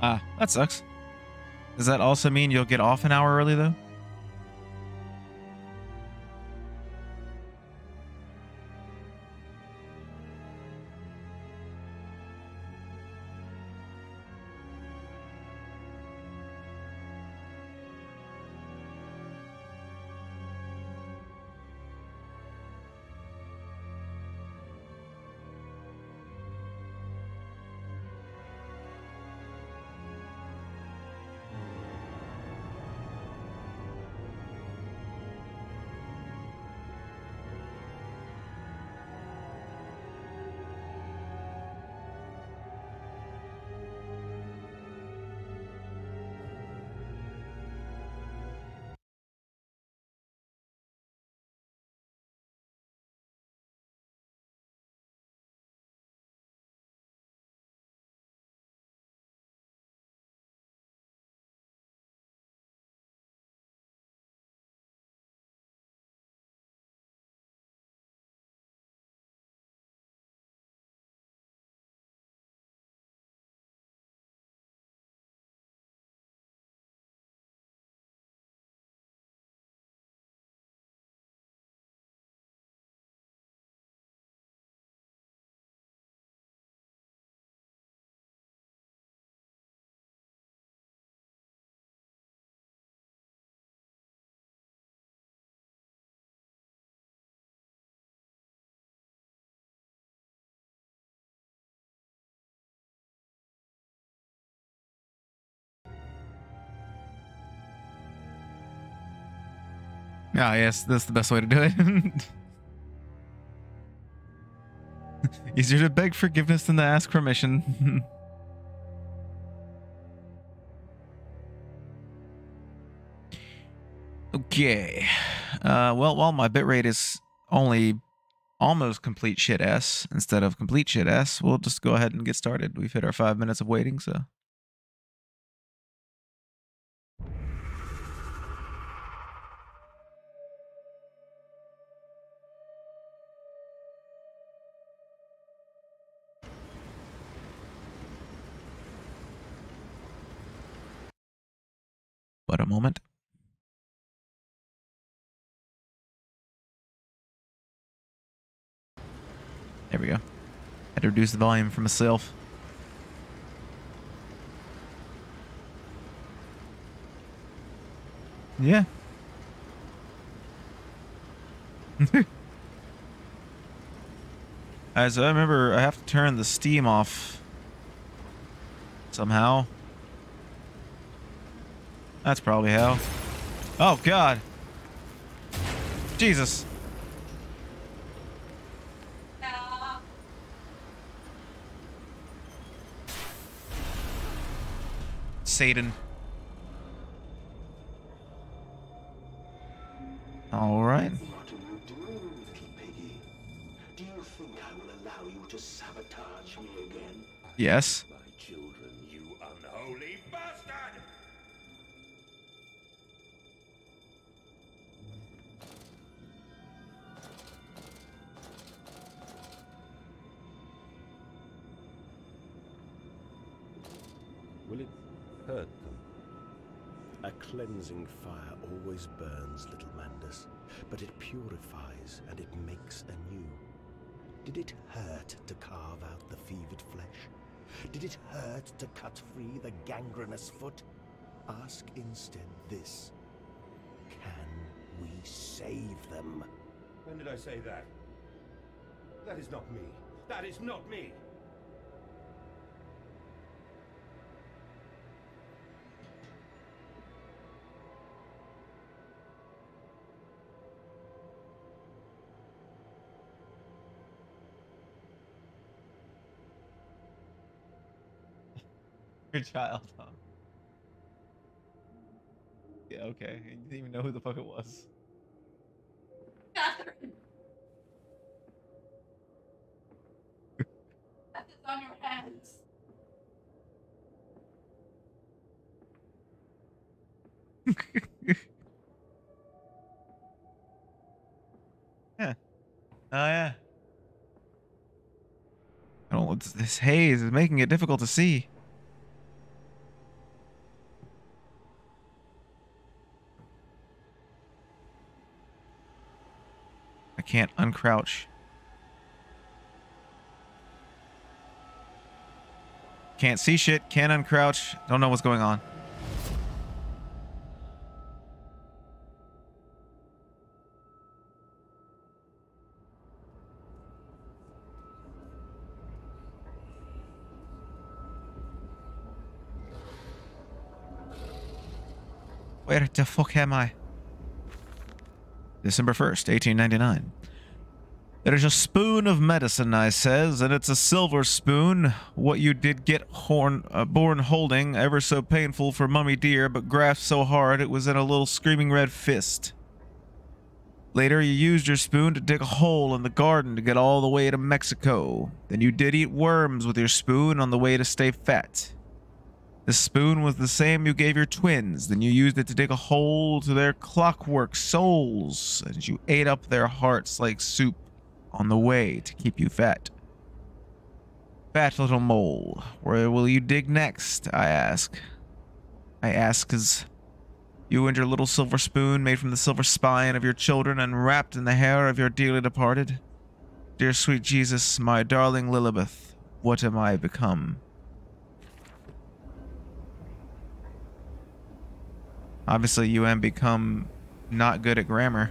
Ah, that sucks. Does that also mean you'll get off an hour early, though? Ah, yes, that's the best way to do it. Easier to beg forgiveness than to ask permission. Okay. Well, while my bitrate is only almost complete shit S instead of complete shit S, we'll just go ahead and get started. We've hit our 5 minutes of waiting, so. But a moment. There we go. Had to reduce the volume for myself. Yeah. As I remember, I have to turn the steam off somehow. That's probably how. Oh, God. Jesus. Satan. All right. What are you doing, little piggy? Do you think I will allow you to sabotage me again? Yes. My children, you unholy bastard! Will it hurt them? A cleansing fire always burns, little Mandus, but it purifies and it makes anew. Did it hurt to carve out the fevered flesh? Did it hurt to cut free the gangrenous foot? Ask instead this. Can we save them? When did I say that? That is not me. That is not me! Your child, huh? Yeah, okay. You didn't even know who the fuck it was. Catherine. Death is on your hands. Yeah. Oh, yeah. I don't. This haze is making it difficult to see. can't uncrouch. Can't see shit. Can't uncrouch. Don't know what's going on. Where the fuck am I? December 1st, 1899. There's a spoon of medicine, I says, and it's a silver spoon. What you did get born holding, ever so painful for mummy dear, but grasped so hard it was in a little screaming red fist. Later, you used your spoon to dig a hole in the garden to get all the way to Mexico. Then you did eat worms with your spoon on the way to stay fat. The spoon was the same you gave your twins. Then you used it to dig a hole to their clockwork souls, and you ate up their hearts like soup on the way to keep you fat. Fat little mole, where will you dig next? I ask. I ask 'cause you and your little silver spoon made from the silver spine of your children and wrapped in the hair of your dearly departed. Dear sweet Jesus, my darling Lilibeth, what am I become? Obviously, you have become not good at grammar.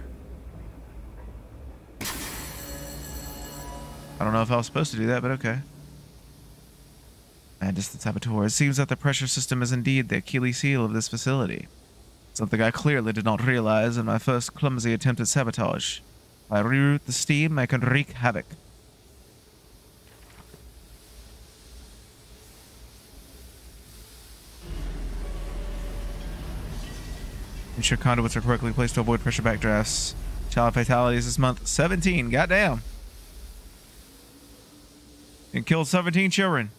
I don't know if I was supposed to do that, but okay. And just the saboteur. It seems that the pressure system is indeed the Achilles heel of this facility. Something I clearly did not realize in my first clumsy attempt at sabotage. If I reroute the steam, I can wreak havoc. Ensure conduits are correctly placed to avoid pressure backdrafts. Child fatalities this month, 17. Goddamn. And killed 17 children.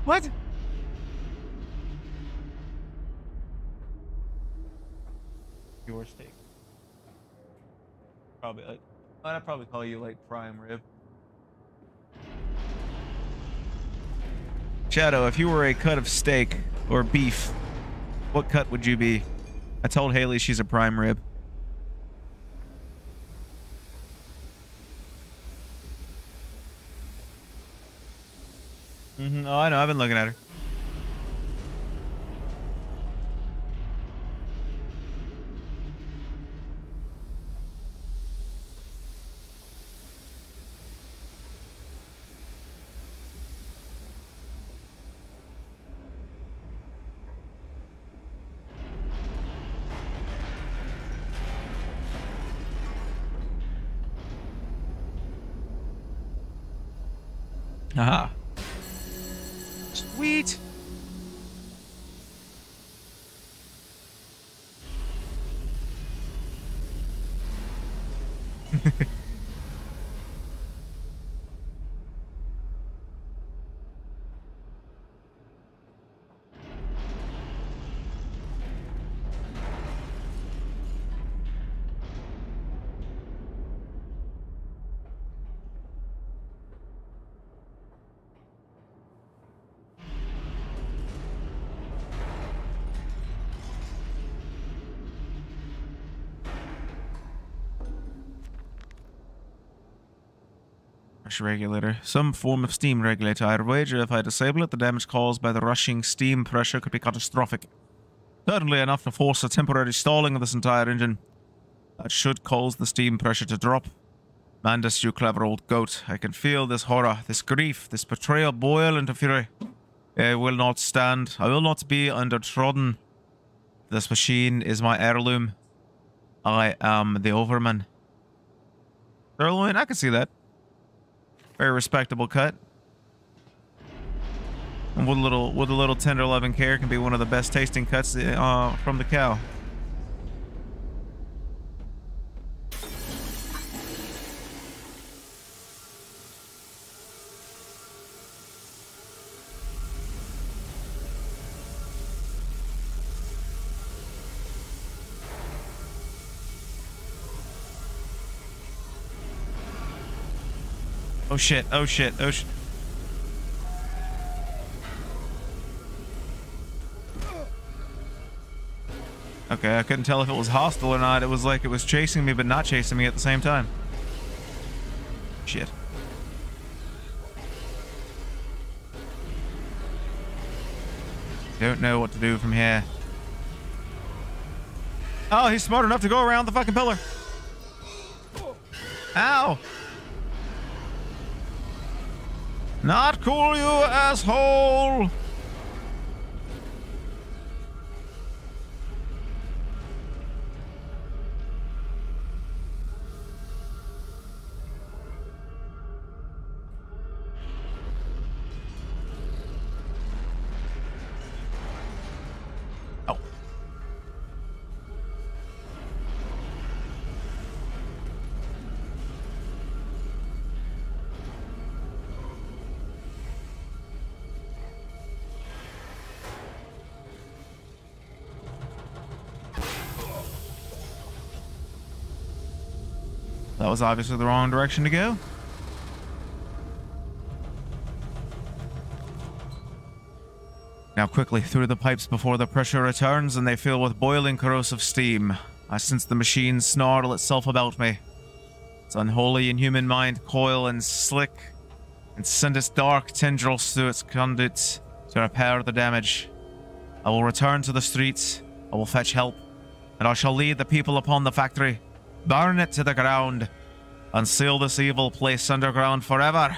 What? Your steak. Probably like, I'd probably call you like prime rib. Shadow, if you were a cut of steak or beef, what cut would you be? I told Haley she's a prime rib. Oh, I know. I've been looking at her. Aha. Sweet. Pressure regulator. Some form of steam regulator. I'd wager if I disable it, the damage caused by the rushing steam pressure could be catastrophic. Certainly enough to force a temporary stalling of this entire engine. That should cause the steam pressure to drop. Mandus, you clever old goat. I can feel this horror, this grief, this betrayal boil into fury. I will not stand. I will not be undertrodden. This machine is my heirloom. I am the overman. Sirloin, I can see that. Very respectable cut. And with a little tender loving care can be one of the best tasting cuts from the cow. Oh shit, oh shit, oh shit. Okay, I couldn't tell if it was hostile or not. It was like it was chasing me, but not chasing me at the same time. Shit. Don't know what to do from here. Oh, he's smart enough to go around the fucking pillar. Ow! Not cool, you asshole! Oh. That was obviously the wrong direction to go. Now quickly through the pipes before the pressure returns and they fill with boiling corrosive steam. I sense the machine snarl itself about me. Its unholy inhuman mind coil and slick and send its dark tendrils through its conduits to repair the damage. I will return to the streets. I will fetch help. And I shall lead the people upon the factory. Burn it to the ground. And seal this evil place underground forever.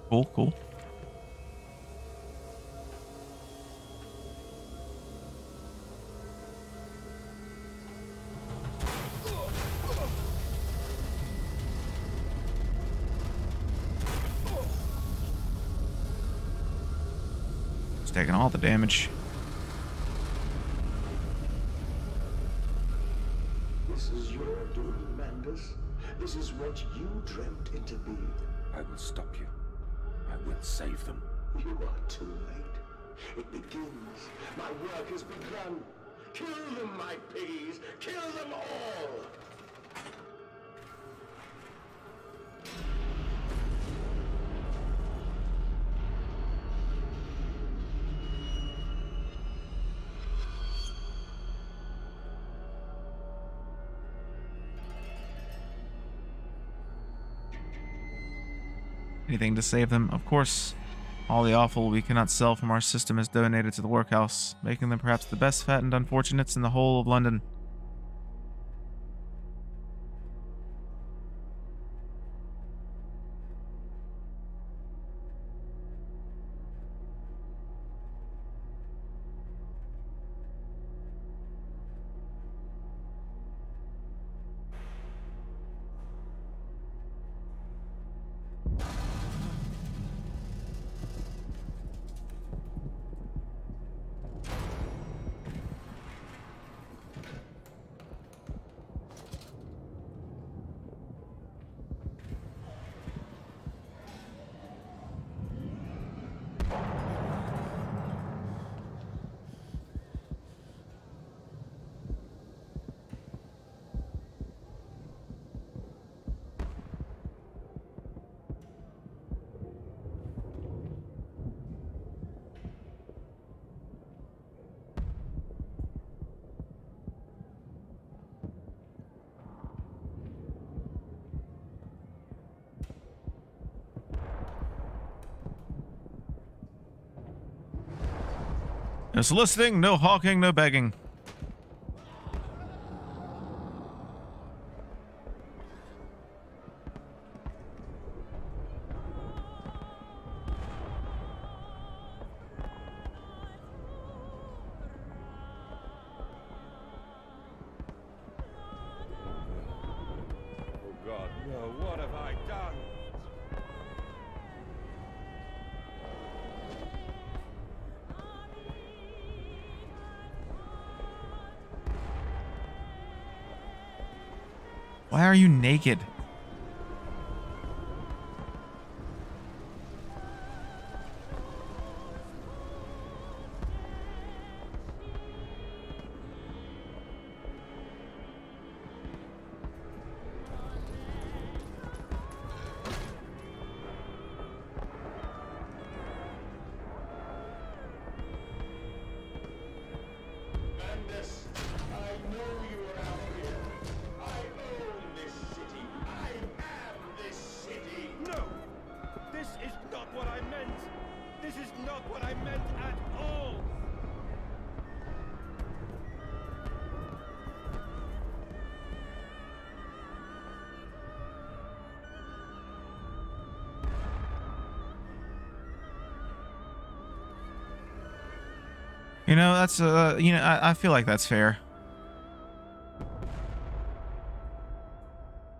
Cool, cool. It's taking all the damage. This is your doom, Mandus. This is what you dreamt into being. I will stop you. I will save them. You are too late. It begins. My work has begun. Kill them, my piggies. Kill them all. Anything to save them. Of course, all the offal we cannot sell from our system is donated to the workhouse, making them perhaps the best fattened unfortunates in the whole of London. No soliciting, no hawking, no begging. Oh God, no, what have I done? Why are you naked? Mandus, This is not what I meant at all! You know, that's, I feel like that's fair.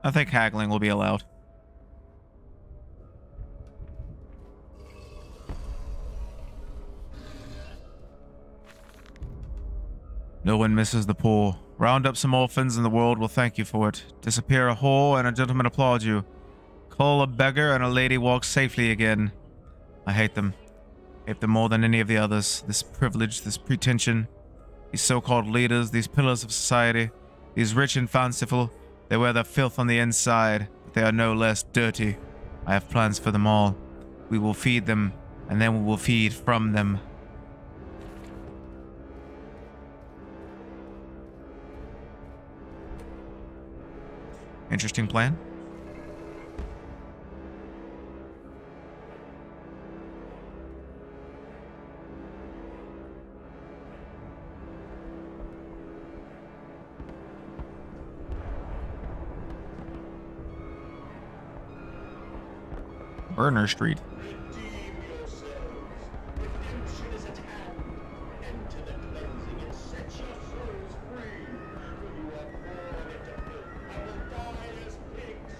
I think haggling will be allowed. No one misses the poor. Round up some orphans and the world will thank you for it. Disappear a whore and a gentleman applaud you. Call a beggar and a lady walks safely again. I hate them. Hate them more than any of the others. This privilege, this pretension. These so-called leaders, these pillars of society. These rich and fanciful. They wear their filth on the inside, but they are no less dirty. I have plans for them all. We will feed them, and then we will feed from them. Interesting plan. Burner Street. Redeem yourselves. Redemption is at hand. Enter the cleansing and set your souls free. For you are born into filth and will die as pigs.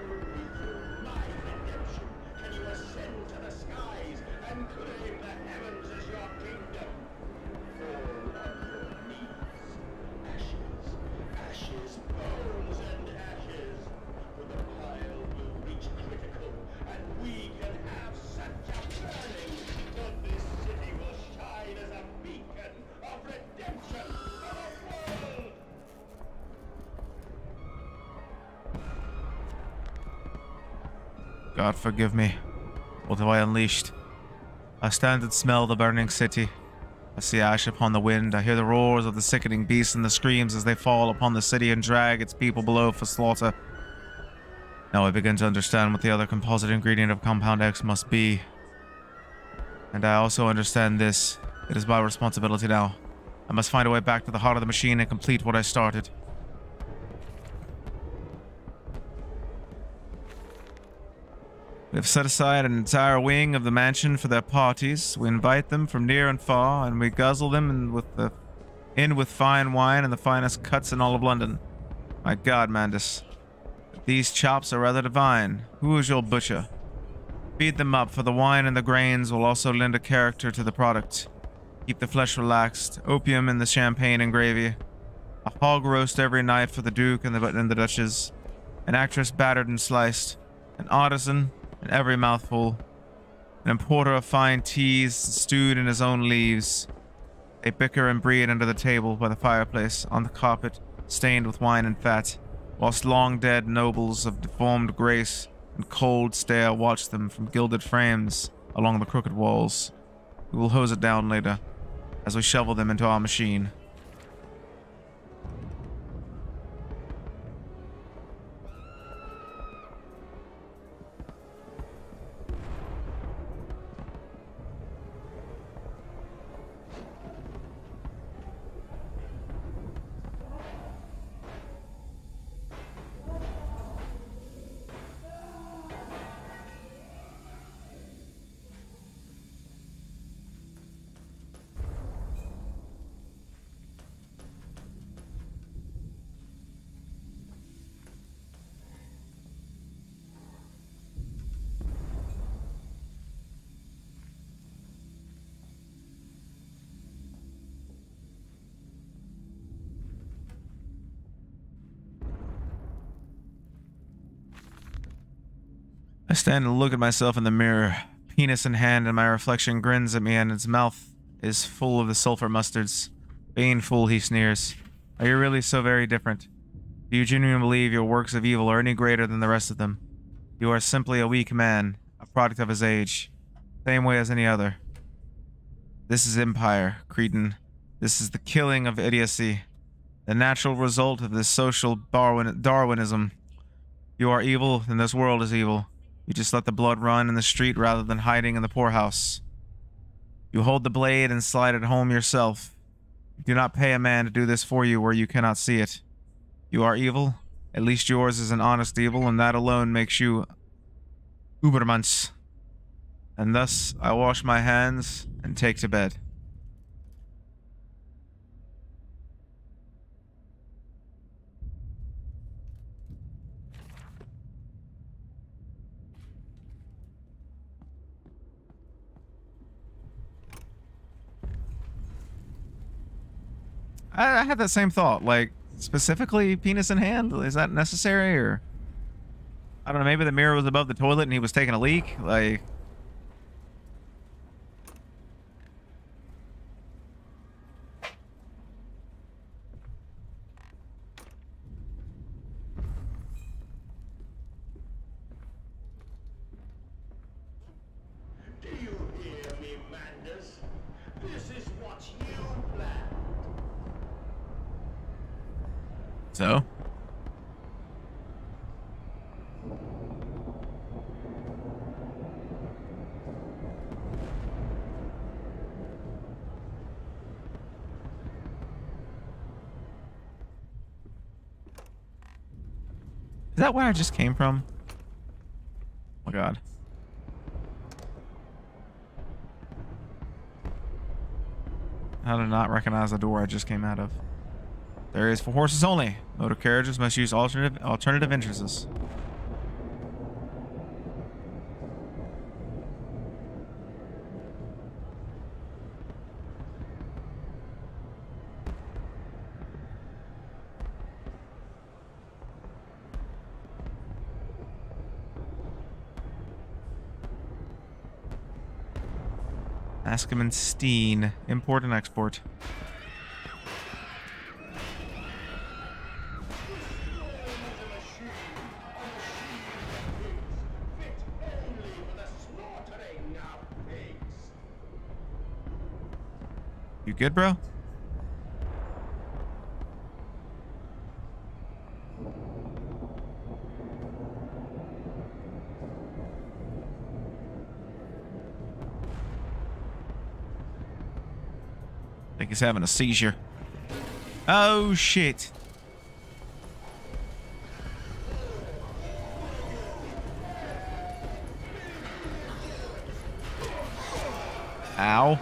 Only through my redemption can you ascend to the skies and claim the heavens as your kingdom. Fall on your knees. Ashes, ashes, bones and ashes. For the pile will reach critical. And we can have such a burning that this city will shine as a beacon of redemption for the world! God forgive me. What have I unleashed? I stand and smell the burning city. I see ash upon the wind. I hear the roars of the sickening beasts and the screams as they fall upon the city and drag its people below for slaughter. Now I begin to understand what the other composite ingredient of Compound X must be. And I also understand this. It is my responsibility now. I must find a way back to the heart of the machine and complete what I started. We have set aside an entire wing of the mansion for their parties. We invite them from near and far, and we guzzle them in with fine wine and the finest cuts in all of London. My God, Mandus. These chops are rather divine. Who is your butcher? Feed them up, for the wine and the grains will also lend a character to the product. Keep the flesh relaxed. Opium in the champagne and gravy. A hog roast every night for the Duke and the Duchess. An actress battered and sliced. An artisan in every mouthful. An importer of fine teas stewed in his own leaves. They bicker and breed under the table by the fireplace, on the carpet, stained with wine and fat, whilst long-dead nobles of deformed grace and cold stare watch them from gilded frames along the crooked walls. We will hose it down later, as we shovel them into our machine. I stand and look at myself in the mirror, penis in hand, and my reflection grins at me, and its mouth is full of the sulfur mustards. Baneful, he sneers. Are you really so very different? Do you genuinely believe your works of evil are any greater than the rest of them? You are simply a weak man, a product of his age, same way as any other. This is empire, cretin. This is the killing of idiocy, the natural result of this social Darwinism. You are evil, and this world is evil. You just let the blood run in the street rather than hiding in the poorhouse. You hold the blade and slide it home yourself. Do not pay a man to do this for you where you cannot see it. You are evil. At least yours is an honest evil, and that alone makes you Ubermans. And thus I wash my hands and take to bed. I had that same thought, like, specifically penis in hand? Is that necessary, or... I don't know, maybe the mirror was above the toilet and he was taking a leak? Like... Do you hear me, Mandus? This is what you planned. So? Is that where I just came from? Oh my god. How did I not recognize the door I just came out of? There is for horses only. Motor carriages must use alternative entrances. Askemenstein. Import and export. You good, bro? I think he's having a seizure. Oh, shit. Ow.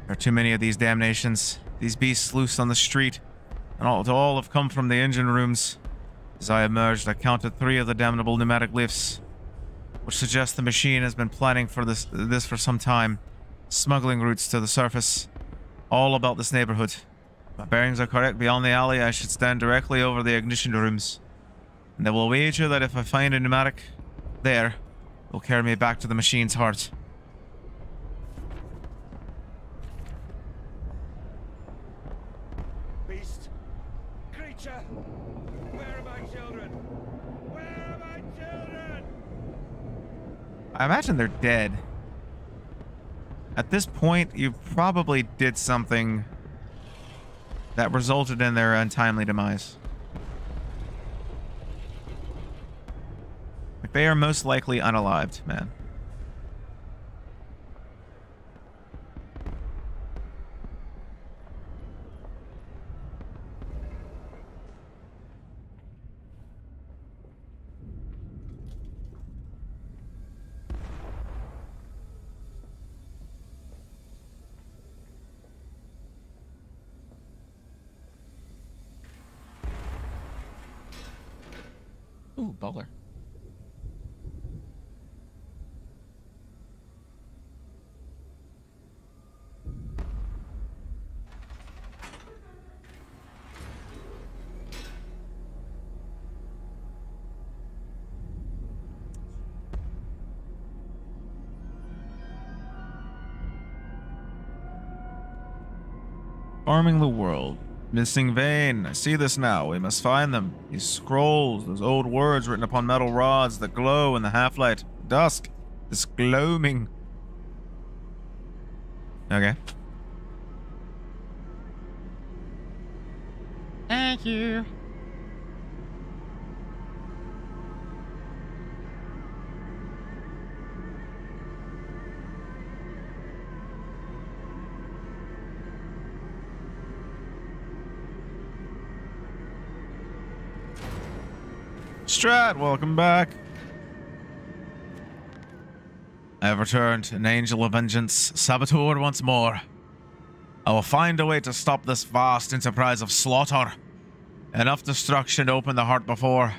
There are too many of these damnations. These beasts loose on the street, and all have come from the engine rooms. As I emerged, I counted 3 of the damnable pneumatic lifts, which suggests the machine has been planning for this for some time, smuggling routes to the surface, all about this neighborhood. If my bearings are correct, beyond the alley, I should stand directly over the ignition rooms, and I will wager that if I find a pneumatic there, it will carry me back to the machine's heart. Beast, creature, where are my children? Where are my children? I imagine they're dead. At this point, you probably did something that resulted in their untimely demise. Like, they are most likely unalived, man. Ooh, bowler. Farming the world. Missing vein. I see this now. We must find them. These scrolls, those old words written upon metal rods that glow in the half-light. Dusk. This gloaming. Okay. Thank you. Strat, welcome back. I have returned, an angel of vengeance, saboteur once more. I will find a way to stop this vast enterprise of slaughter. Enough destruction to open the heart before.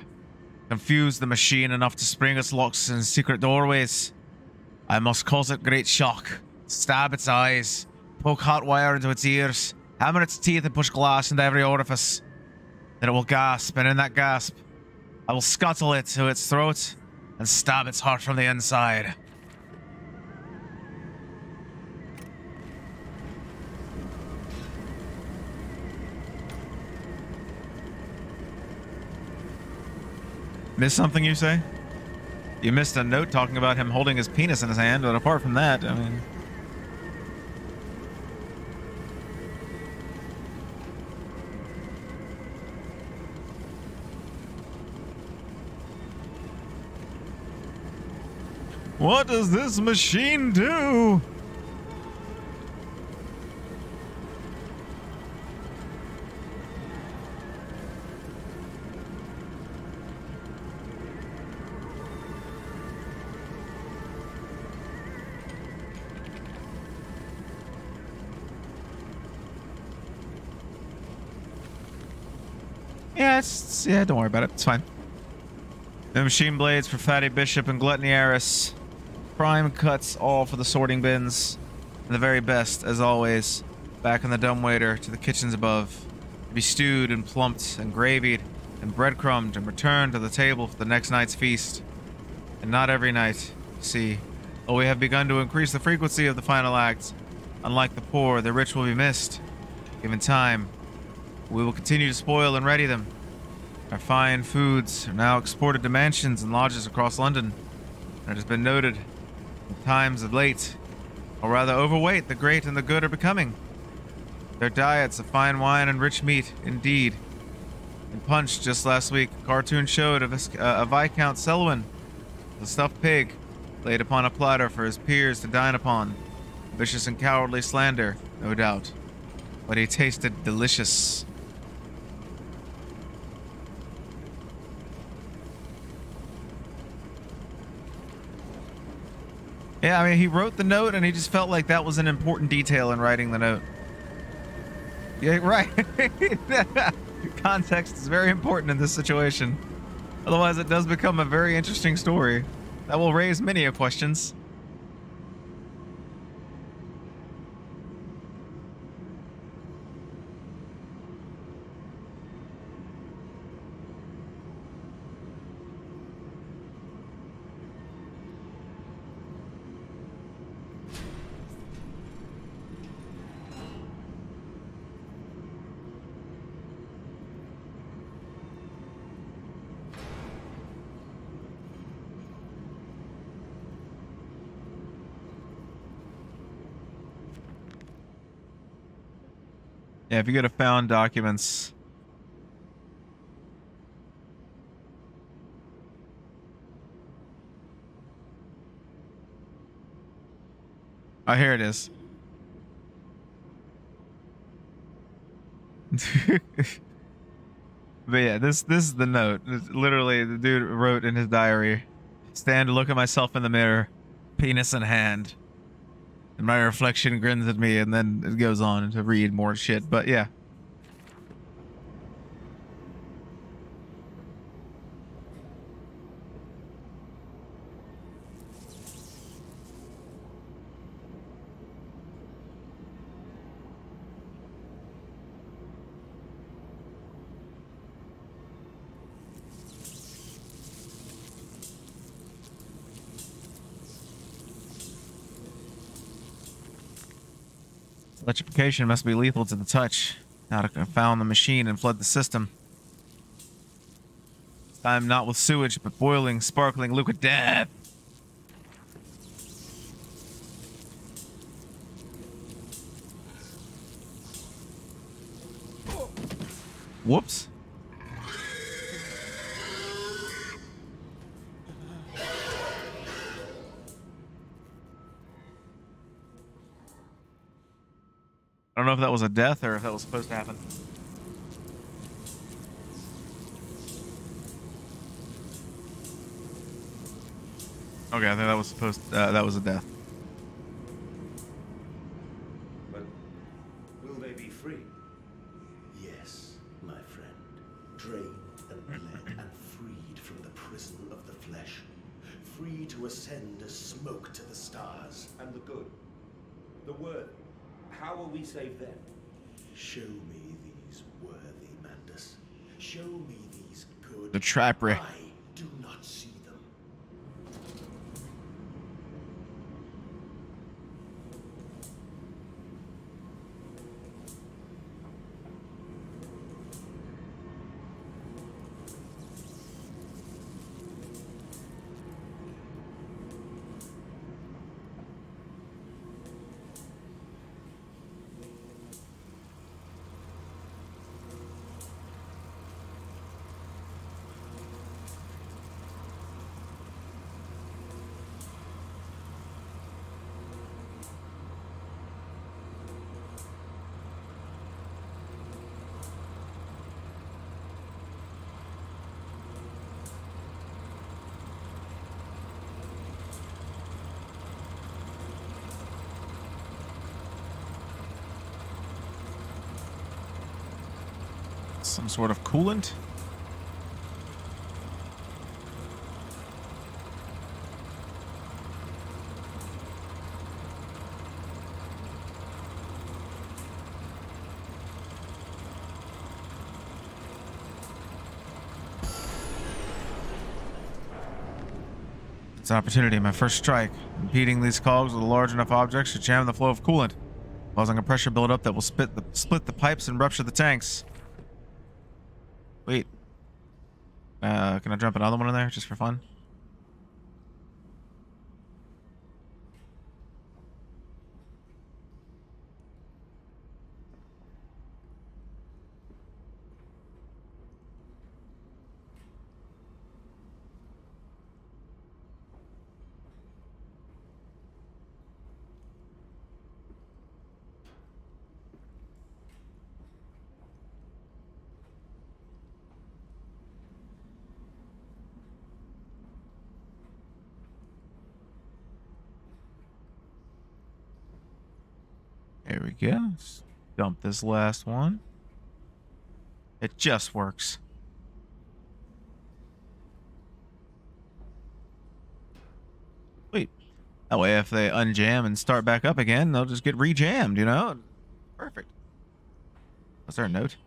Confuse the machine enough to spring its locks in secret doorways. I must cause it great shock. Stab its eyes. Poke hot wire into its ears. Hammer its teeth and push glass into every orifice. Then it will gasp, and in that gasp, I will scuttle it to its throat and stab its heart from the inside. Missed something, you say? You missed a note talking about him holding his penis in his hand, but apart from that, I mean... What does this machine do? Yeah, don't worry about it. It's fine. The machine blades for Fatty Bishop and Gluttony Eris. Prime cuts all for the sorting bins. And the very best, as always, back in the dumbwaiter to the kitchens above. To be stewed and plumped and gravied and breadcrumbed and returned to the table for the next night's feast. And not every night, see. Though we have begun to increase the frequency of the final act. Unlike the poor, the rich will be missed. Given time, we will continue to spoil and ready them. Our fine foods are now exported to mansions and lodges across London. And it has been noted in times of late, or rather overweight, the great and the good are becoming. Their diets of fine wine and rich meat, indeed. In Punch just last week, a cartoon showed a Viscount Selwyn, the stuffed pig, laid upon a platter for his peers to dine upon. Vicious and cowardly slander, no doubt. But he tasted delicious. Yeah, I mean, he wrote the note and he just felt like that was an important detail in writing the note. Yeah, right. Context is very important in this situation. Otherwise, it does become a very interesting story that will raise many questions. Yeah, if you go to found documents. Oh, here it is. But yeah, this is the note. Literally, the dude wrote in his diary, "Stand to look at myself in the mirror, penis in hand. And my reflection grins at me," and then it goes on to read more shit. But yeah. Electrification must be lethal to the touch. Now to confound the machine and flood the system. Time not with sewage, but boiling, sparkling liquid death. Whoops. I don't know if that was a death or if that was supposed to happen. Okay, I think that was that was a death. Well, will they be free? Yes, my friend. Drained and bled and freed from the prison of the flesh. Free to ascend as smoke to the stars. And the good, the worthy. How will we save them? Show me these worthy, Mandus. Show me these good. The trapper. I do not see them. Some sort of coolant. It's an opportunity, my first strike. Impeding these cogs with a large enough object should jam the flow of coolant, causing a pressure buildup that will split the pipes and rupture the tanks. Wait. Can I drop another one in there just for fun? There we go. Let's dump this last one. It just works. Wait. That way if they unjam and start back up again, they'll just get rejammed, you know? Perfect. Was there a note?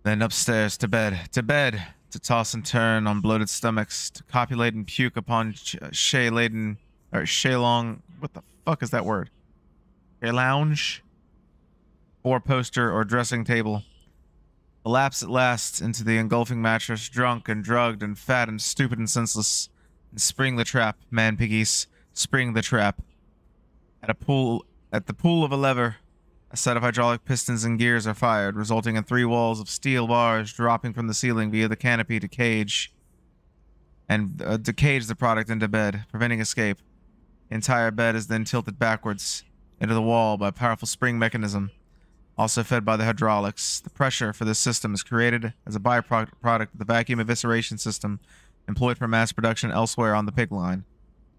Then upstairs to bed. To bed. To toss and turn on bloated stomachs. To copulate and puke upon shay-laden... Or shay-long... What the fuck is that word? A lounge, four-poster, or dressing table. Collapse at last into the engulfing mattress, drunk and drugged and fat and stupid and senseless. And spring the trap, man piggies. Spring the trap. At the pull of a lever, a set of hydraulic pistons and gears are fired, resulting in 3 walls of steel bars dropping from the ceiling via the canopy to cage. And to cage the product into bed, preventing escape. The entire bed is then tilted backwards into the wall by a powerful spring mechanism, also fed by the hydraulics. The pressure for this system is created as a byproduct of the vacuum evisceration system employed for mass production elsewhere on the pig line.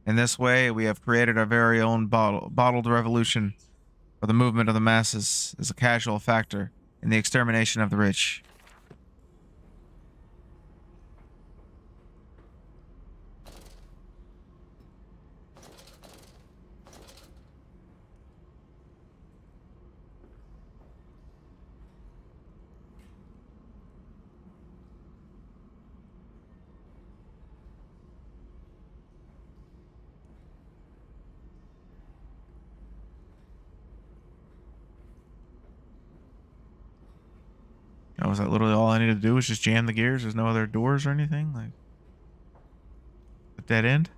In this way, we have created our very own bottled revolution, where the movement of the masses is a casual factor in the extermination of the rich. That was literally all I needed to do was just jam the gears. There's no other doors or anything? Like, a dead end?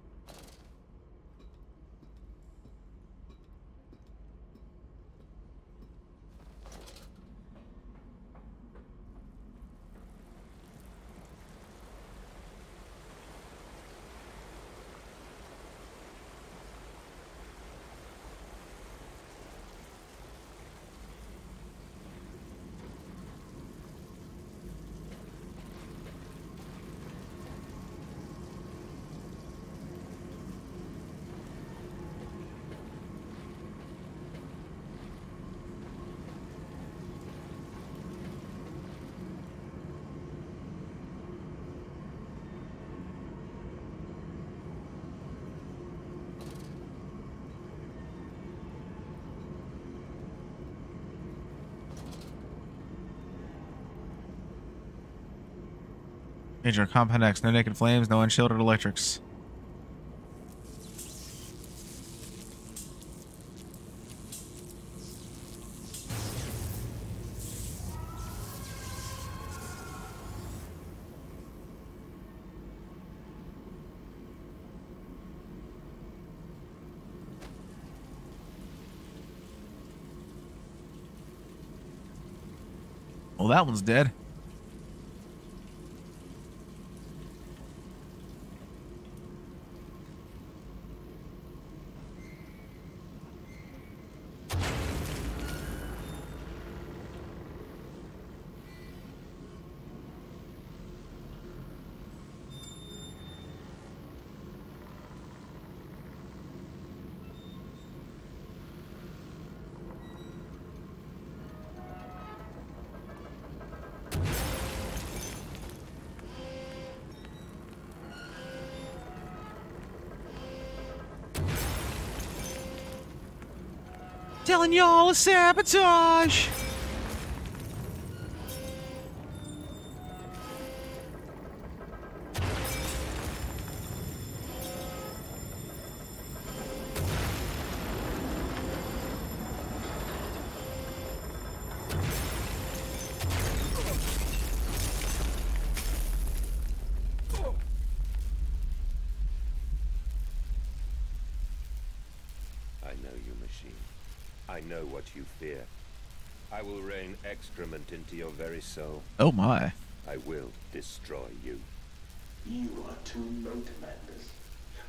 Major Compound X, no naked flames, no unshielded electrics. Well, that one's dead. Telling y'all, sabotage! I know you, machine. I know what you fear. I will rain excrement into your very soul. Oh my. I will destroy you. You are too late, Mandus.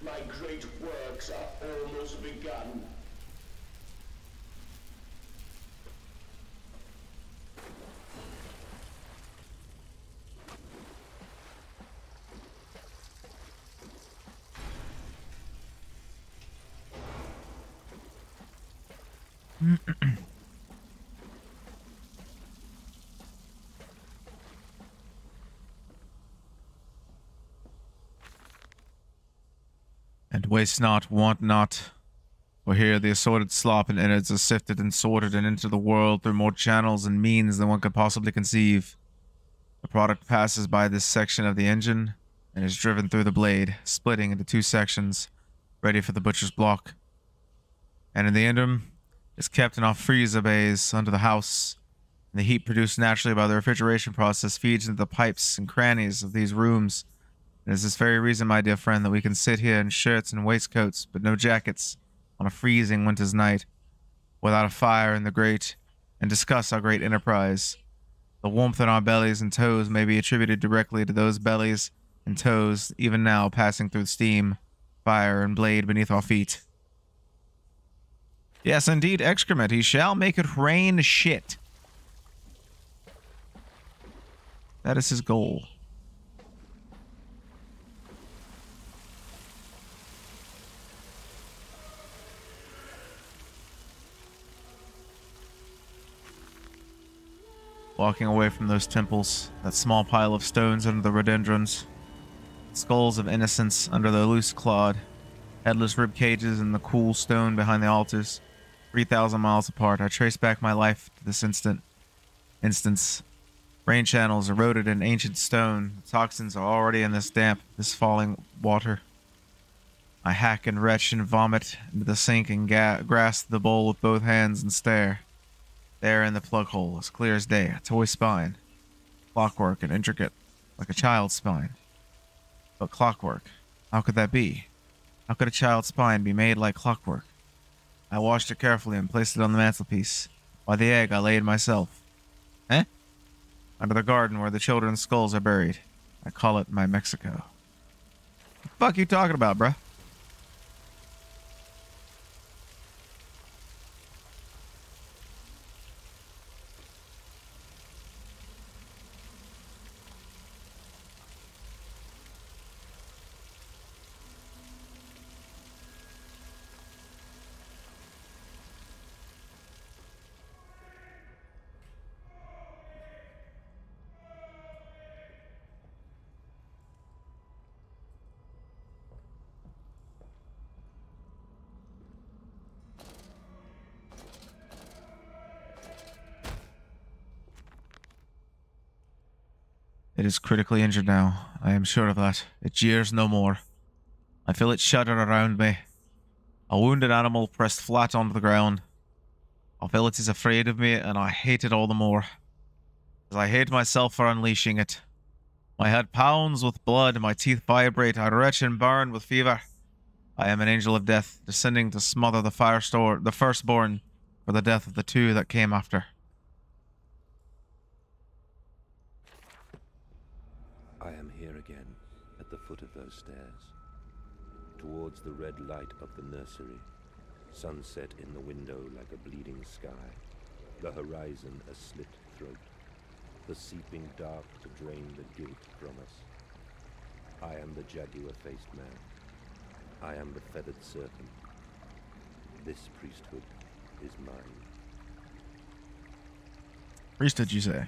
My great works are almost begun. And waste not, want not. For here the assorted slop and innards are sifted and sorted and into the world through more channels and means than one could possibly conceive. The product passes by this section of the engine and is driven through the blade, splitting into two sections, ready for the butcher's block. And in the interim, is kept in our freezer bays under the house, and the heat produced naturally by the refrigeration process feeds into the pipes and crannies of these rooms. And it's this very reason, my dear friend, that we can sit here in shirts and waistcoats, but no jackets, on a freezing winter's night, without a fire in the grate, and discuss our great enterprise. The warmth in our bellies and toes may be attributed directly to those bellies and toes, even now passing through steam, fire, and blade beneath our feet. Yes, indeed, excrement. He shall make it rain shit. That is his goal. Walking away from those temples, that small pile of stones under the rhododendrons, skulls of innocents under the loose clod, headless rib cages in the cool stone behind the altars, 3,000 miles apart, I trace back my life to this instance. Rain channels eroded in ancient stone. The toxins are already in this damp, this falling water. I hack and retch and vomit into the sink and grasp the bowl with both hands and stare. There in the plug hole, as clear as day, a toy spine. Clockwork and intricate, like a child's spine. But clockwork. How could that be? How could a child's spine be made like clockwork? I washed it carefully and placed it on the mantelpiece. By the egg I laid myself. Eh? Under the garden where the children's skulls are buried. I call it my Mexico. What the fuck you talking about, bruh? It is critically injured now. I am sure of that. It jeers no more. I feel it shudder around me. A wounded animal pressed flat onto the ground. I feel it is afraid of me, and I hate it all the more. As I hate myself for unleashing it. My head pounds with blood, my teeth vibrate, I retch and burn with fever. I am an angel of death, descending to smother the the firstborn, for the death of the two that came after. I am here again, at the foot of those stairs. Towards the red light of the nursery. Sunset in the window like a bleeding sky. The horizon a slit throat. The seeping dark to drain the guilt from us. I am the jaguar-faced man. I am the feathered serpent. This priesthood is mine. Priesthood, you say?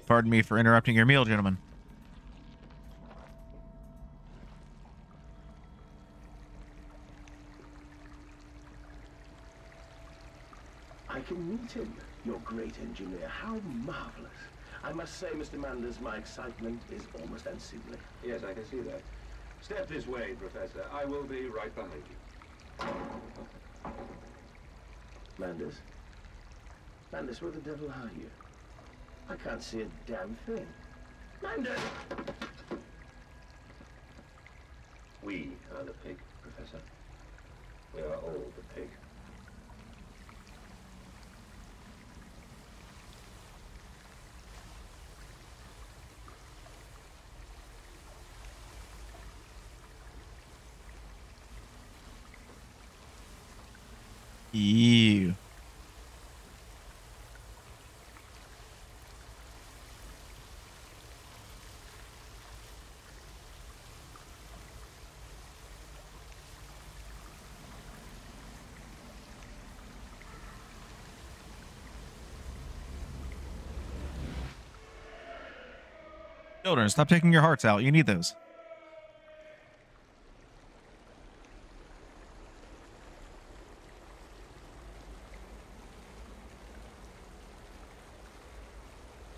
Pardon me for interrupting your meal, gentlemen. I can meet him, your great engineer. How marvelous. I must say, Mr. Manders, my excitement is almost unseemly. Yes, I can see that. Step this way, Professor. I will be right behind you. Manders? Manders, where the devil are you? I can't see a damn thing. Manders! We are the pig, Professor. We are all the pig. Ew. Children, stop taking your hearts out. You need those.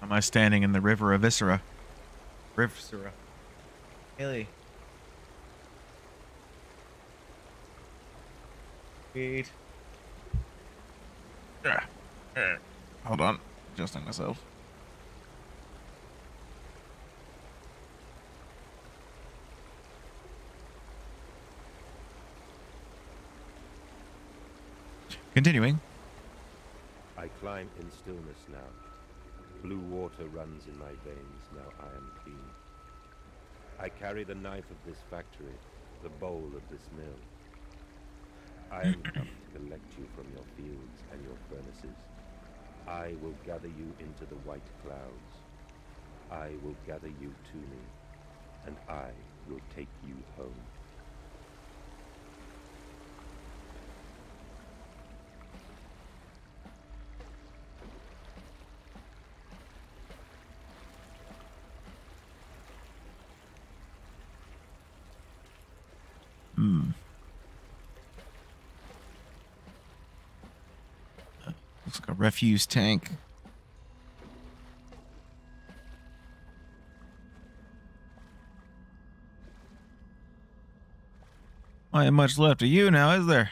Am I standing in the river of Viscera? Viscera. Haley. Wait. Hold on. Adjusting myself. Continuing. I climb in stillness now. Blue water runs in my veins, now I am clean. I carry the knife of this factory, the bowl of this mill. I am come to collect you from your fields and your furnaces. I will gather you into the white clouds. I will gather you to me, and I will take you home. Looks like a refuse tank. Ain't much left of you now, is there?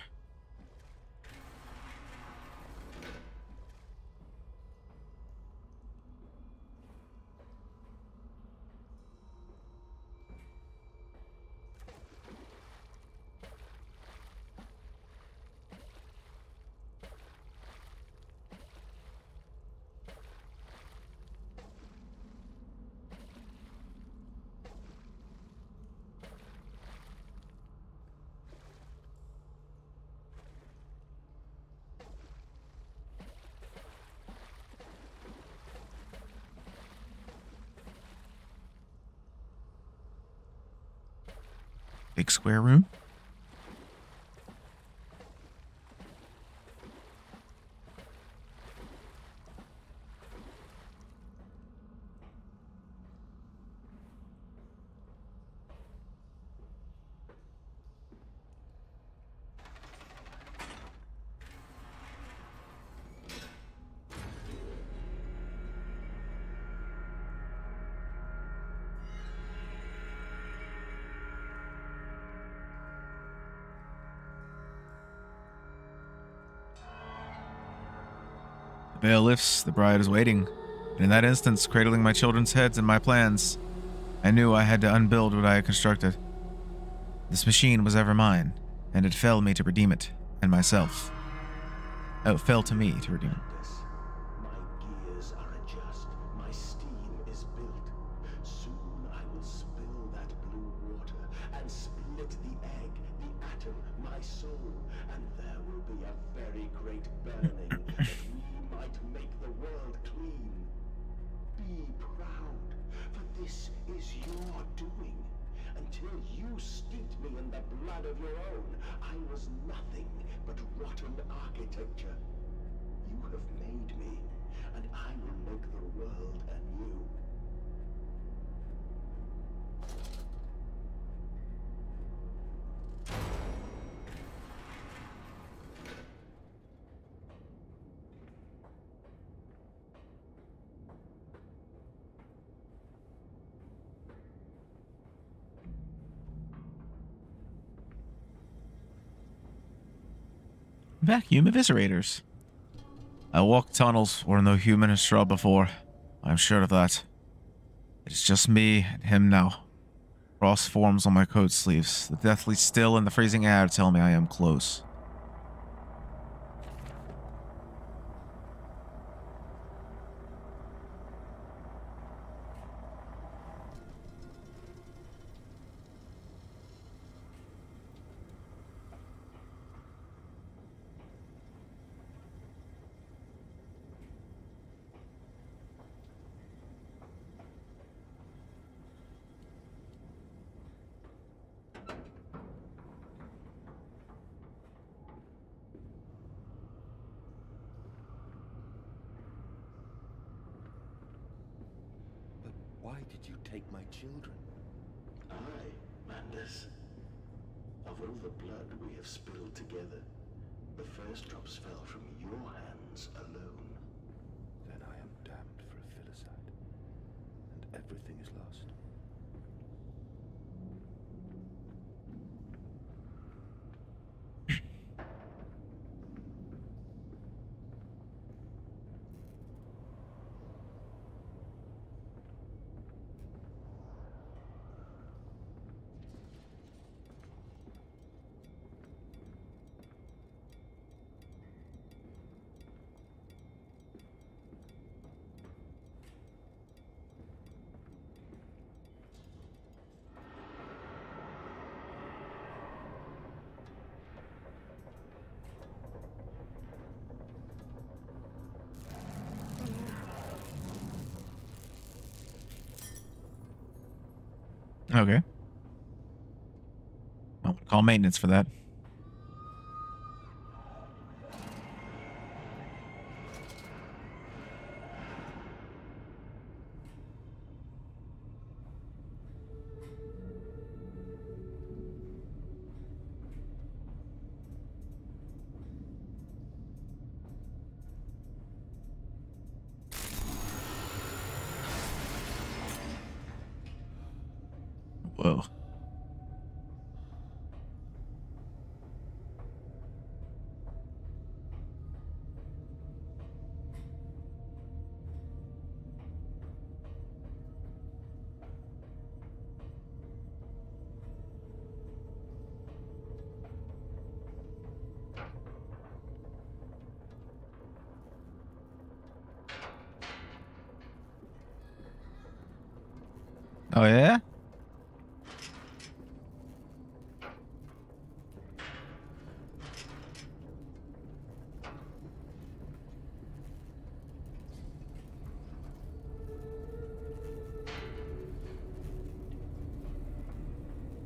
Big square room. The veil lifts, the bride is waiting. And in that instance, cradling my children's heads in my plans, I knew I had to unbuild what I had constructed. This machine was ever mine, and it fell me to redeem it, and myself. Oh, it fell to me to redeem it. My gears are adjust, my steam is built. Soon I will spill that blue water and split the egg, the atom, my soul, and there will be a very great burning that we might make the world clean. Be proud, for this is your doing. Until you steeped me in the blood of your own, I was nothing but rotten architecture. You have made me, and I will make the world anew. Vacuum eviscerators. I walk tunnels where no human has trod before. I'm sure of that. It is just me and him now. Frost forms on my coat sleeves. The deathly still and the freezing air tell me I am close. Why did you take my children? I, Mandus. Of all the blood we have spilled together, the first drops fell from your hands alone. Then I am damned for a filicide, and everything is lost. Okay. I'll call maintenance for that. Whoa. Oh, yeah?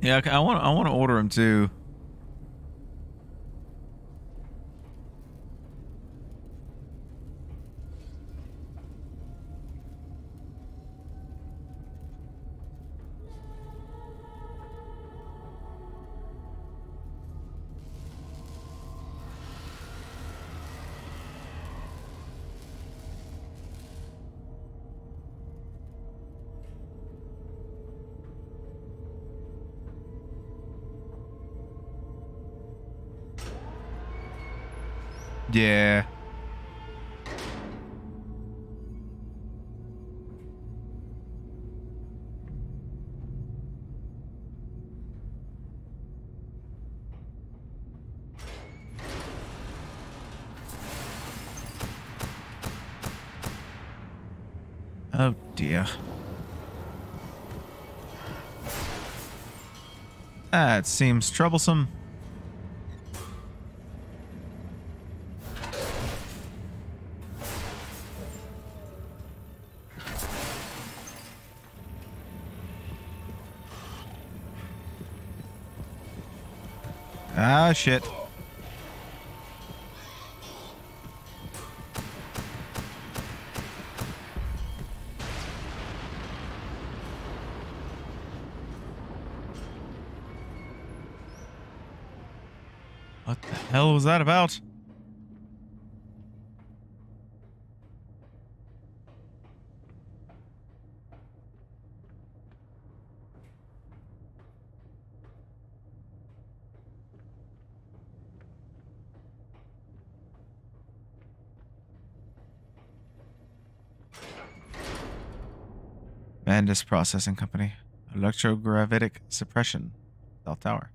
Yeah, I want to order them too. Yeah. Oh dear. That seems troublesome. Ah, shit. What the hell was that about? Bandis Processing Company. Electrogravitic Suppression. South Tower.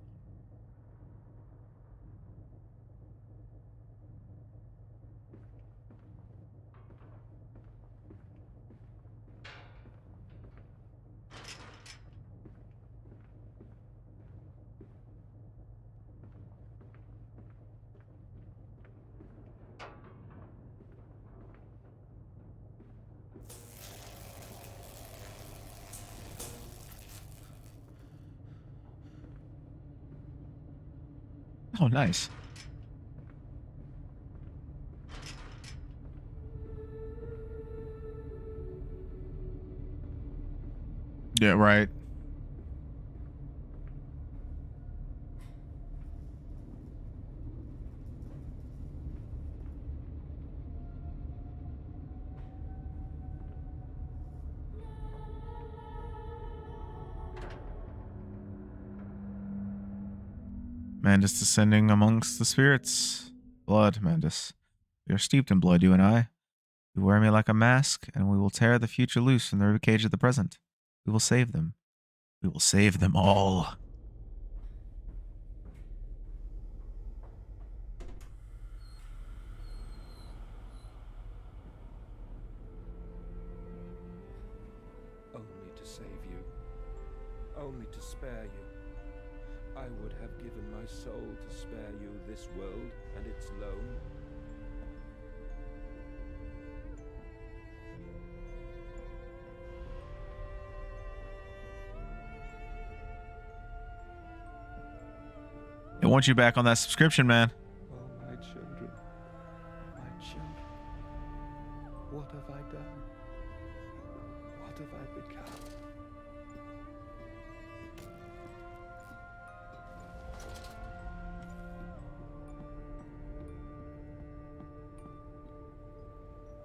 Oh, nice. Yeah, right. Mandus descending amongst the spirits. Blood, Mandus. We are steeped in blood, you and I. You wear me like a mask, and we will tear the future loose from the ribcage of the present. We will save them. We will save them all. Only to save you. Only to spare you. I would have given my soul to spare you this world and its loan. I want you back on that subscription, man. Oh, my children. My children. What have I done? What have I become?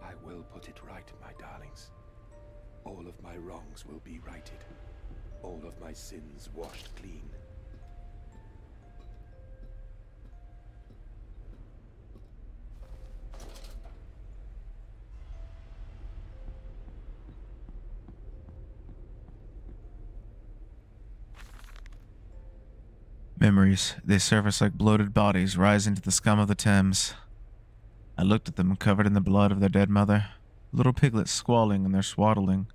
I will put it right, my darlings. All of my wrongs will be righted. All of my sins washed clean. Memories. They surface like bloated bodies rising to the scum of the Thames. I looked at them covered in the blood of their dead mother. Little piglets squalling in their swaddling.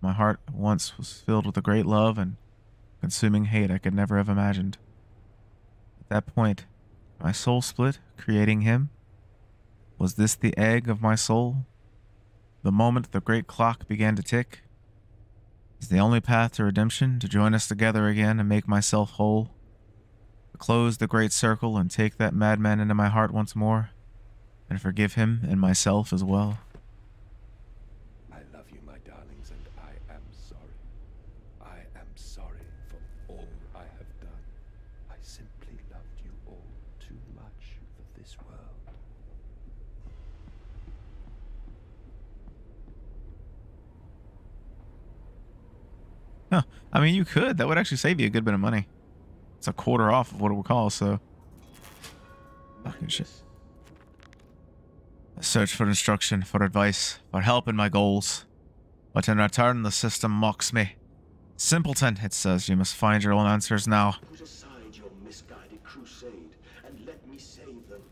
My heart once was filled with a great love and consuming hate I could never have imagined. At that point, my soul split, creating him. Was this the egg of my soul? The moment the great clock began to tick? Is the only path to redemption to join us together again and make myself whole? To close the great circle and take that madman into my heart once more, and forgive him and myself as well? I love you, my darlings, and I am sorry. I am sorry for all I have done. I simply loved you all too much for this world. Huh. I mean, you could. That would actually save you a good bit of money. It's a quarter off of what it would cost, so... Fucking shit. I search for instruction, for advice, for help in my goals. But in return, the system mocks me. Simpleton, it says, you must find your own answers now. Put aside your misguided crusade and let me save them.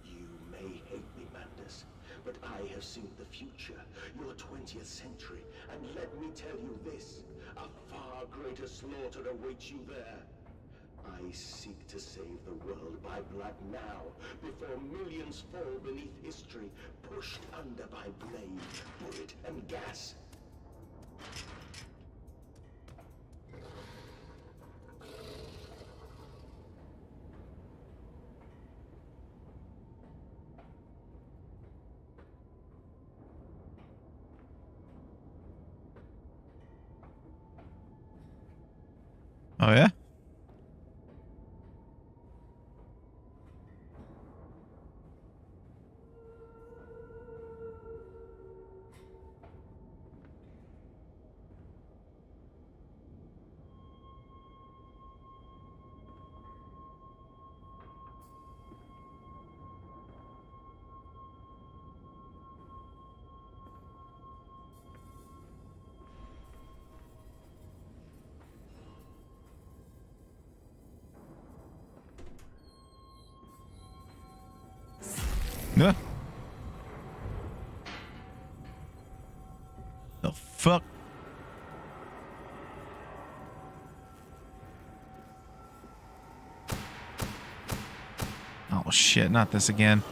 You may hate me, Mandus, but I have seen the future, your 20th century, and let me tell you this, a far greater slaughter awaits you there. I seek to save the world by blood now, before millions fall beneath history, pushed under by blade, bullet, and gas. Oh, yeah? Yeah. The fuck? Oh shit, not this again.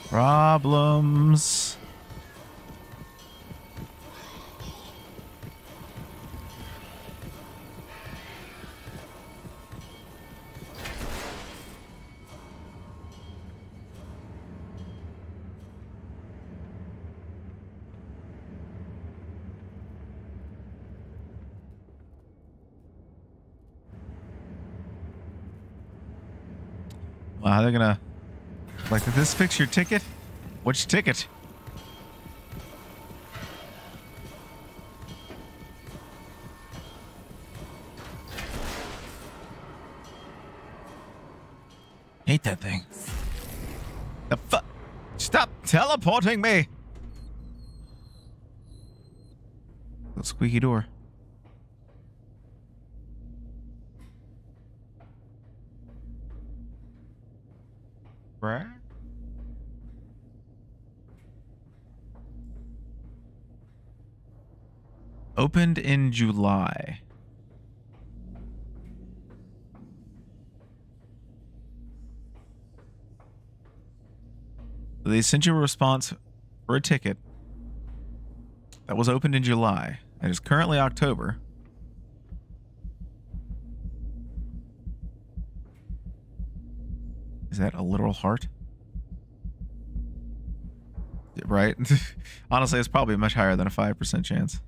Problems. Wow, they're gonna... Like, did this fix your ticket? Which ticket? Hate that thing. The fuck? Stop teleporting me! The squeaky door. Right? Opened in July. They sent you a response for a ticket that was opened in July. It is currently October. Is that a literal heart? Right? Honestly, it's probably much higher than a 5% chance.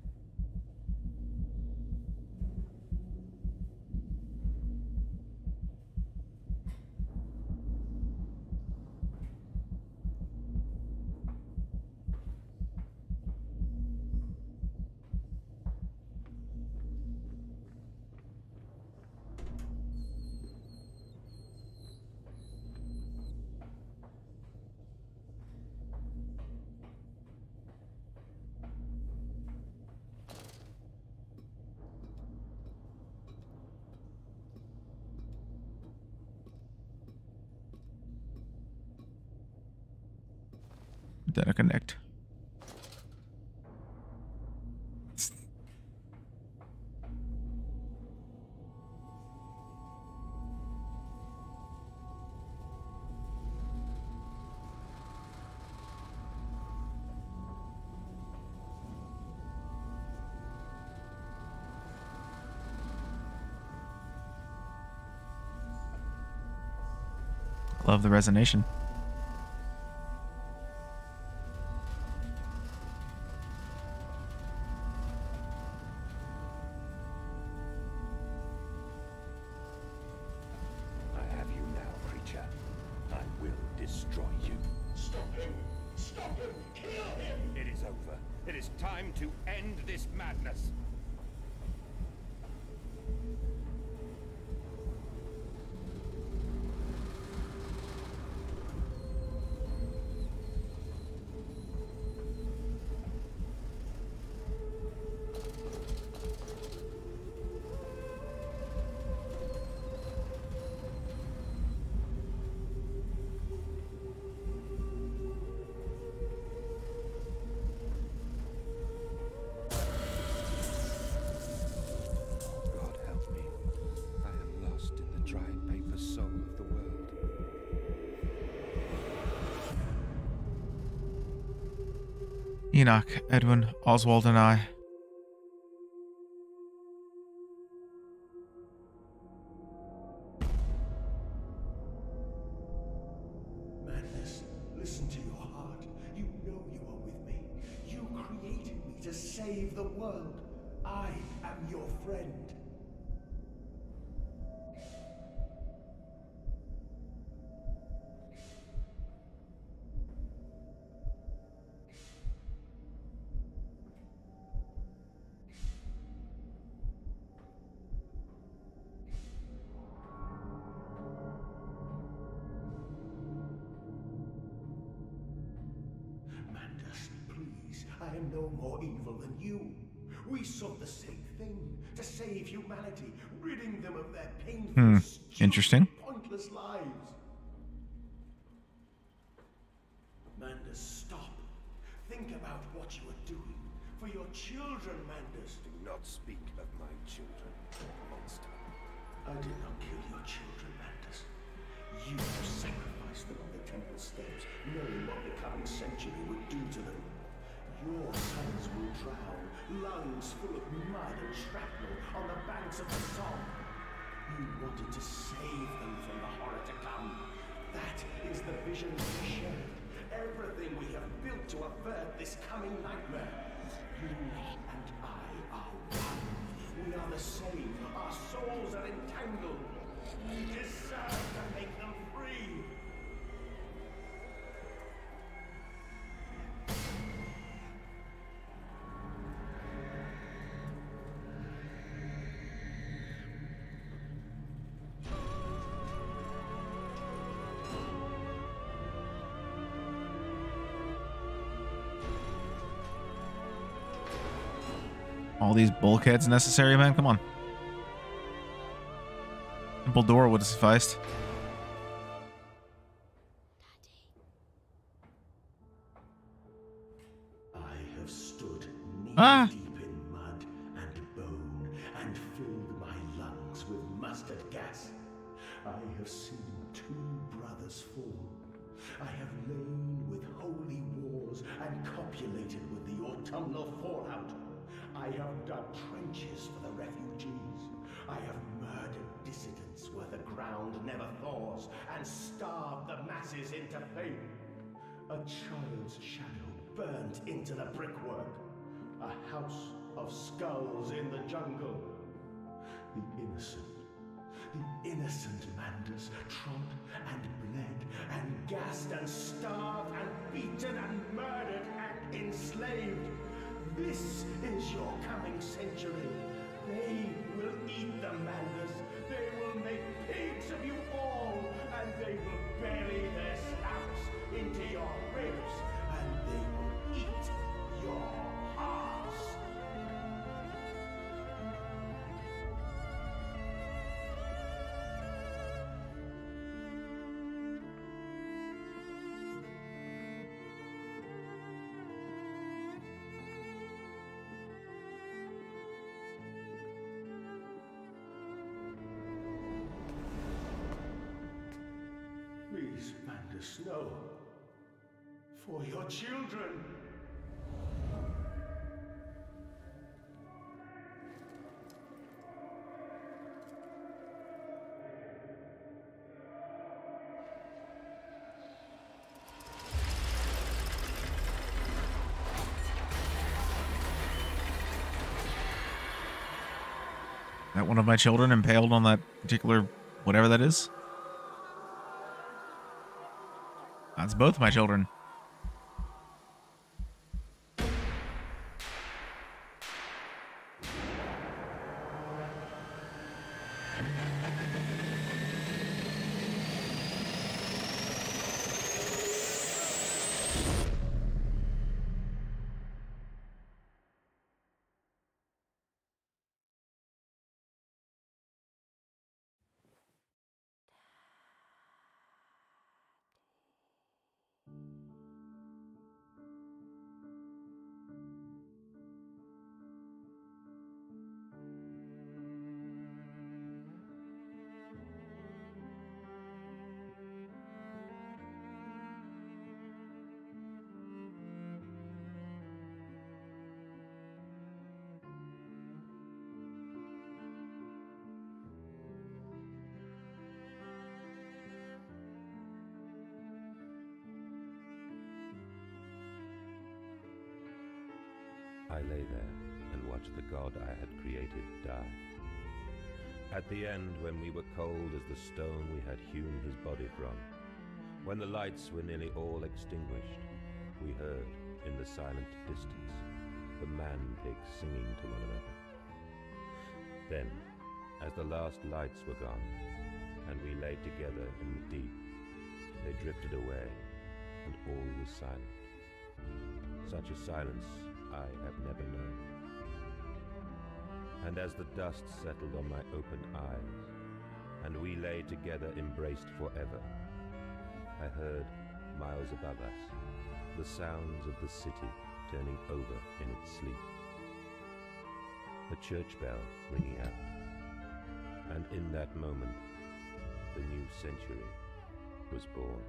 Antenna connect. Love the resonation. I have you now, creature. I will destroy you. Stop him! Stop him! Kill him! It is over. It is time to end this madness. God help me. I am lost in the dry paper soul of the world. Enoch, Edwin, Oswald, and I. Madness, listen to your heart. You know you are with me. You created me to save the world. I am your friend. Mandus, please, I am no more evil than you. We sought the same thing, to save humanity, ridding them of their painful, stupid, Interesting. pointless lives. Mandus, stop. Think about what you are doing. For your children, Mandus. Do not speak of my children, monster. I did not kill your children, Mandus. You sacrificed them on the temple steps, knowing what the coming century would do to them. Your sons will drown, lungs full of mud and shrapnel on the banks of the Somme. You wanted to save them from the horror to come. That is the vision we shared. Everything we have built to avert this coming nightmare. You and I are one. We are the same. Our souls are entangled. We deserve to make them free. All these bulkheads necessary, man? Come on. Simple door would have sufficed. I have stood Ah. knee-deep in mud and bone and filled my lungs with mustard gas. I have seen two brothers fall. I have lain with holy wars and copulated with the autumnal fallout. I have dug trenches for the refugees. I have murdered dissidents where the ground never thaws and starved the masses into pain. A child's shadow burnt into the brickwork. A house of skulls in the jungle. The innocent Mandus trod and bled and gassed and starved and beaten and murdered and enslaved. This is your coming century. They will eat the Mandus. They will make pigs of you all, and they will bury their snouts into your ribs, and they will eat your hearts. snow. For your children. That one of my children impaled on that particular whatever that is? That's both my children. I lay there and watched the god I had created die. At the end, when we were cold as the stone we had hewn his body from, when the lights were nearly all extinguished, we heard, in the silent distance, the man-pigs singing to one another. Then, as the last lights were gone, and we lay together in the deep, they drifted away, and all was silent. Such a silence I have never known. And as the dust settled on my open eyes, and we lay together embraced forever, I heard, miles above us, the sounds of the city turning over in its sleep. A church bell ringing out, and in that moment, the new century was born.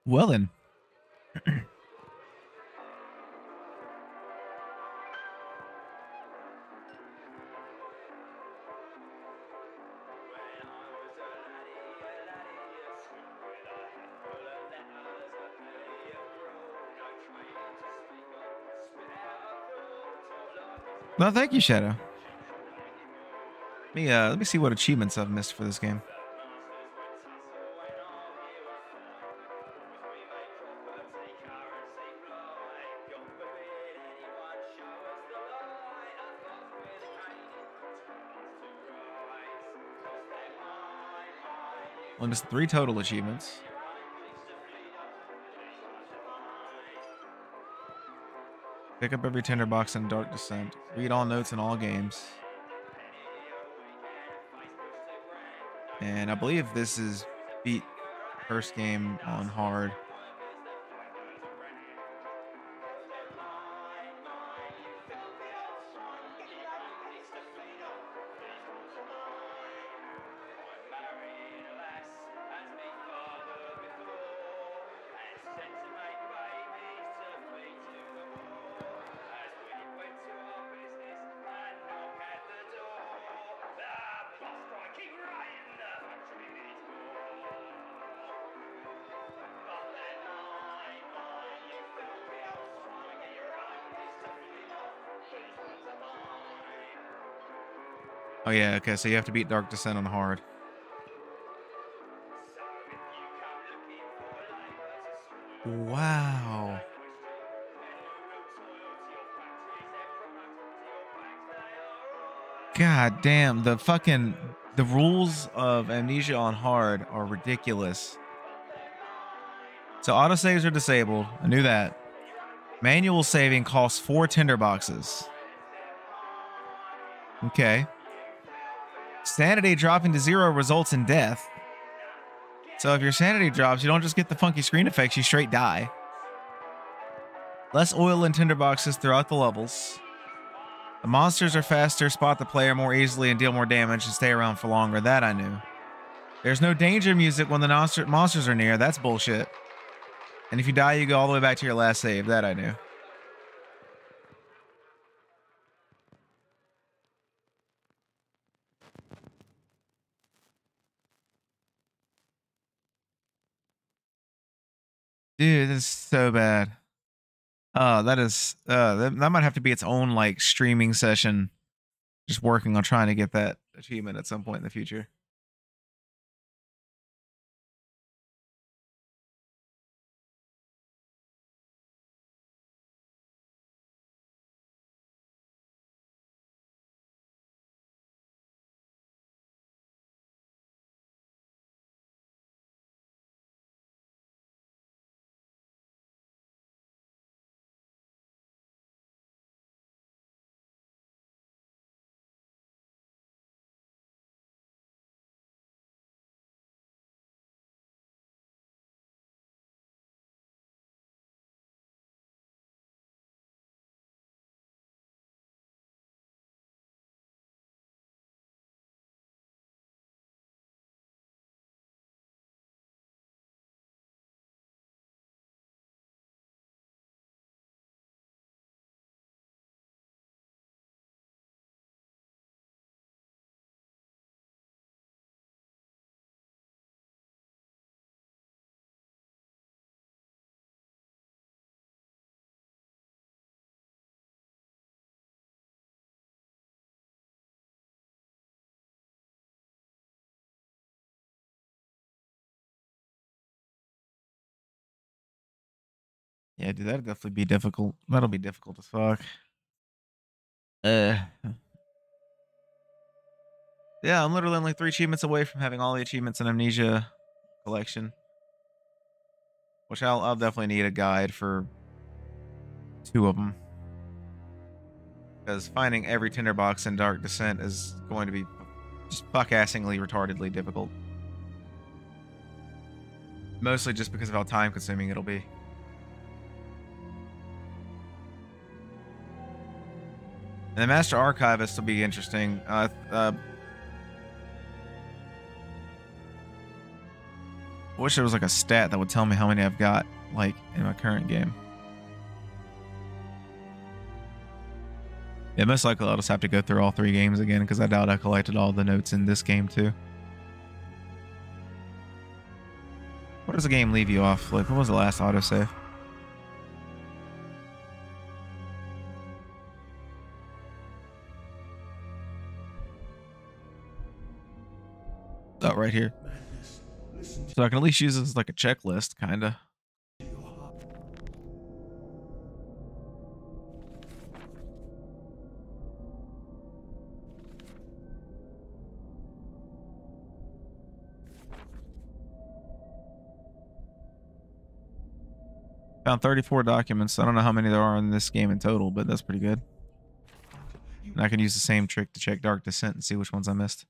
Well then. No, thank you, Shadow. Let me see what achievements I've missed for this game. Well, just 3 total achievements. Pick up every tinderbox in Dark Descent. Read all notes in all games. And I believe this is beat first game on hard. Oh yeah, okay, so you have to beat Dark Descent on hard. Wow. God damn, the rules of Amnesia on hard are ridiculous. So autosaves are disabled. I knew that. Manual saving costs 4 tinderboxes. Okay. Sanity dropping to 0 results in death. So if your sanity drops, you don't just get the funky screen effects, you straight die. Less oil in tinderboxes throughout the levels. The monsters are faster, spot the player more easily, and deal more damage and stay around for longer. That I knew. There's no danger music when the monsters are near. That's bullshit. And if you die, you go all the way back to your last save. That I knew. Dude, this is so bad. That is that might have to be its own like streaming session. Just working on trying to get that achievement at some point in the future. Yeah, dude, that'd definitely be difficult. That'll be difficult as fuck. Yeah, I'm literally only 3 achievements away from having all the achievements in Amnesia collection. Which I'll definitely need a guide for 2 of them. Because finding every tinderbox in Dark Descent is going to be just fuck-assingly retardedly difficult. Mostly just because of how time-consuming it'll be. And the Master Archivist will be interesting. I wish there was like a stat that would tell me how many I've got, like, in my current game. Yeah, most likely I'll just have to go through all 3 games again, because I doubt I collected all the notes in this game, too. Where does the game leave you off? Like, what was the last autosave? Oh, right here. So I can at least use this as like a checklist, kinda. Found 34 documents. I don't know how many there are in this game in total, but that's pretty good. And I can use the same trick to check Dark Descent and see which ones I missed.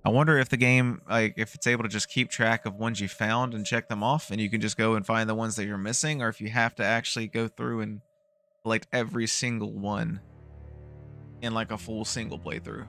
I wonder if the game, like, if it's able to just keep track of ones you found and check them off, and you can just go and find the ones that you're missing, or if you have to actually go through and collect every single one in like a full single playthrough.